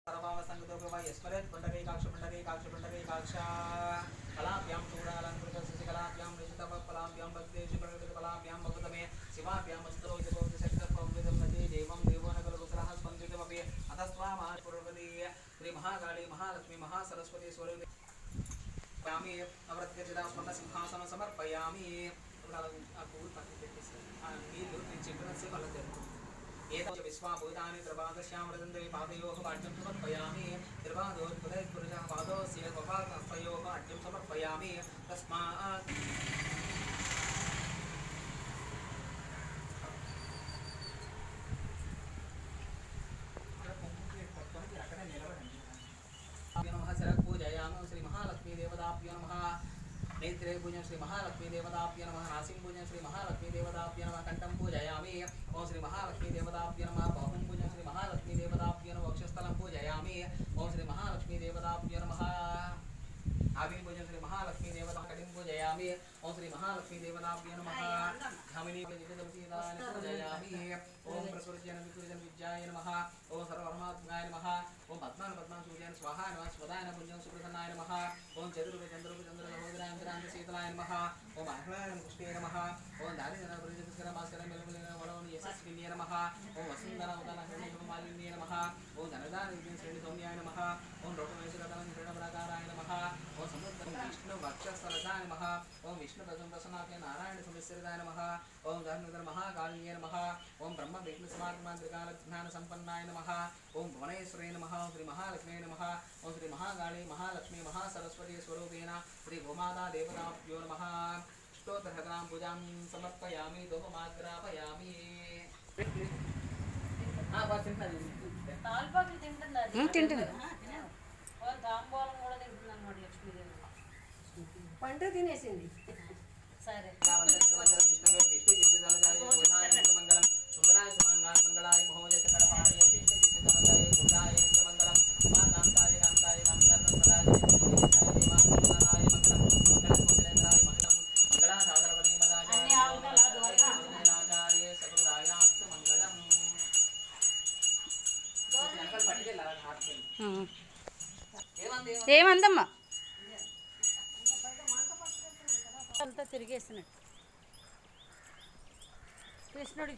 स्मरेत् पुण्डरीकाक्ष पुण्डरीकाक्ष पुण्डरीकाक्ष कलाभ्यां चूडालङ्कृतशशिकलाभ्यां ऋषितपलाभ्यां भक्ते शुभकलाभ्यां भगवतमे शिवाभ्यामस्तरो शक्तपविदं नदी देवं देवो न खलु पुत्रः स्पन्दितमपि अतस्त्वामापूर्वती श्रीमहाकाली महालक्ष्मी महासरस्वती स्वरूपयामि नवरत्नचितां स्वर्णसिंहासनं समर्पयामि నీళ్ళు నేను చెప్పినసేపు అలా జరుగుతుంది ఏదో విశ్వాభూతాన్ని త్రిపాదశ్యామృతందే పాదయోః అడ్డం సమర్పయామి త్రిపాదోద్భుతైఃపురుషः పాదోస్య స్వపాదయోః అడ్డం సమర్పయామి తస్మాత్ అక్కడే నిలబడండి నమః శరక్ పూజయామి శ్రీ మహాలక్ష్మీ దేవతాభ్యో నమః नेत्रे पूजन श्री महालक्ष्मी देवताभ्य नमः नासिं पूजन श्री महालक्ष्मी देवताभ्य नमः कंठं पूजयामि ओम श्री महालक्ष्मी देवताभ्य नमः बाहुं पूजन श्री महालक्ष्मी देवताभ्य नमः वक्षस्थलं पूजयामि ओम श्री महालक्ष्मी देवताभ्य नमः आविं पूजन श्री महालक्ष्मी देवता कटिं पूजयामि ओम श्री महालक्ष्मी देवताभ्य नमः धामिनी पूजयामि ओम प्रसुरजन विपुजन विद्याय नमः ओम सर्वधर्मात्मकाय नमः ओम पद्मान पद्मान सूर्याय स्वाहा नमः स्वदाय पूजन सुप्रसन्नाय नमः ओम चतुर्भुज चंद्रभुज चंद्र सहोदराय शीतलाय नमः ओम आह्लाय पुष्टे नमः ओम दारिद्र्य परिजनस्कर भास्कर मेलमेल वलवन यशस्विन्ये नमः ओम वसुंधरा उदन हिरण्यमालिन्ये नमः ओम धनदान विजय श्रेणी सौम्याय नमः ओम रोटमेश्वरतनं हिरण्यप्राकाराय नमः ओम समुद्र विष्णु वक्षस्थलदाय नमः ओम विष्णु प्रसन्नाय नारायण समिश्रिताय नमः ओम धर्मधर महाकालिन्ये नमः ओम ब्रह्म विष्णु समागम त्रिकाल ज्ञान संपन्नाय नमः ओम भुवनेश्वरे नमः श्री महालक्ष्मी नमः ओम श्री महाकाली महालक्ष्मी महासरस्वती स्वरूपेण श्री गोमाता देवताभ्यो नमः स्तोत्रहतां पूजां समर्पयामि धूपमाग्रापयामि తాల్పాకులు తింటున్నారు దాంబోలం కూడా తింటుంది అన్నమాట లక్ష్మీదేవి పంట తినేసింది సరే ఏమందమ్మా అంతా తిరిగేసినట్టు కృష్ణుడి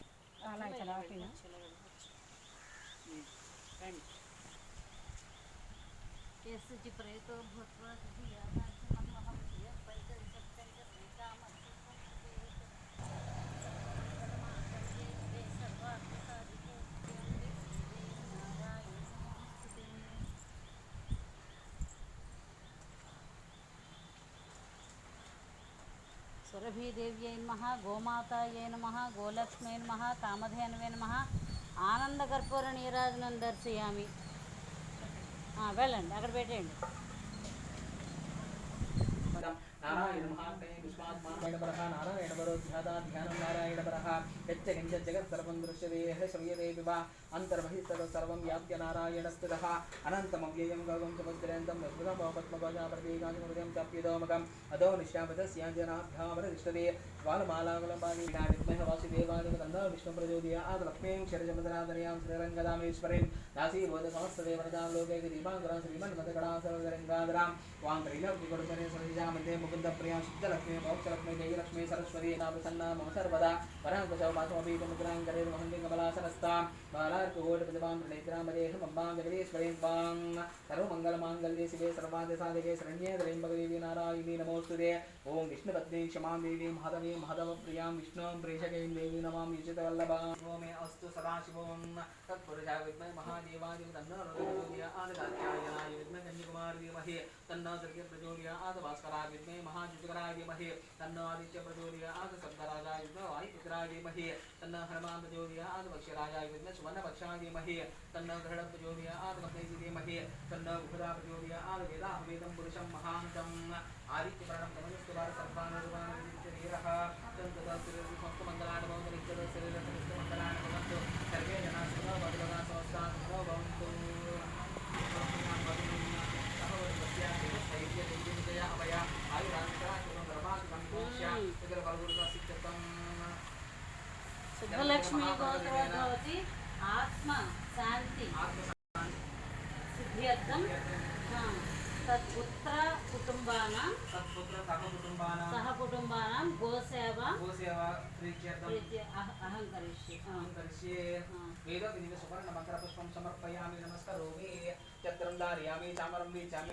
ప్రేతో సురభీదేవ్యై నమః గోమాతాయై నమః గోలక్ష్మై నమః కామధేనవే నమః ఆనందకర్పూర నీరాజనం దర్శయామి. వెళ్ళండి అక్కడ పెట్టేయండి. नारायण महाकये विश्वात्मानारायण परः नारायण परो ध्याता ध्यानं नारायण परः यच्च किञ्चित् जगत् सर्वं दृश्यते यः श्रूयते विवा अन्तर्बहिस्ततः सर्वं व्याप्य नारायणस्थितः अनन्तमव्ययं गगं समुद्रयन्तं विस्मृतं भवपद्मपदाप्रतीकादिमृतं चाप्युदोमकम् अधो निश्चापदस्याञ्जनाभ्यामरतिष्ठते ज्वालमालाकुलपाणि विद्महे वासुदेवादितन्नो विष्णुप्रचोदयात् लक्ष्मीं क्षीरजमदनादनयां श्रीरङ्गदामेश्वरीं दासीबोधसमस्तदेवतां लोके दीपाङ्करां श्रीमन्मथकडासरगरङ्गाधरां त्वां त्रैलोक्यगुरुसने सनिजामध्ये मुकुन्द प्रिया शुद्धलक्ष्मी मोक्षलक्ष्मी जयलक्ष्मी सरस्वती प्रसन्ना मम सर्वदा वराङ्कुशौपासमपीतमुद्रां करेण महन्ति कमलासनस्तां बालार्ककोटिप्रतिभां प्रणेत्रामदेहमम्बां जगदीश्वरीं त्वां सर्वमङ्गलमाङ्गल्ये शिवे सर्वादिसाधिके शरण्ये त्र्यम्बकदेवी नारायणी नमोऽस्तुते ओं विष्णुपत्नी क्षमां देवीं माधवीं माधवप्रियां विष्णुं प्रेषकीं देवीं नमां युचितवल्लभां मे अस्तु सदाशिवं तत्पुरुषाय विद्महे महादेवाय तन्नो प्रचोदयात् विद्महे कन्याकुमारी धीमहि तन्नो दुर्गे प्रचोदयात् भास्कराय विद्महे महाजुगराय धीमहि तन्नो आदित्य प्रचोदयात् शब्दराजाय विद्महे वायुपुत्राय धीमहि तन्नो हनुमान् प्रचोदयात् वक्षराजाय विद्महे सुवर्णपक्षाय धीमहि तन्नो गरुड प्रचोदयात् वक्रेति धीमहि तन्नो बुधः प्रचोदयात् वेदाहवेदं पुरुषं महान्तम् आदित्यवर्णं नमस्कार सर्वानुरूपाणीरः तन्तदास्तिरसमस्तमङ्गलानि भवन्तु नित्यदशरीरसमस्तमङ्गलानि भवन्तु सर्वे जनाः सुखिनो भवन्तु शुभलक्ष्मी गोत्रोद्भवति आत्मा शांति प्रीत्यर्थं तत्पुत्र कुटुम्बानां सह कुटुम्बानां गोसेवा अहं करिष्ये वेदोक्तनिवेशुपर्णमन्त्रपुष्पं समर्पयामि नमस्करोमि चत्रं धारयामि चामरं वीचामि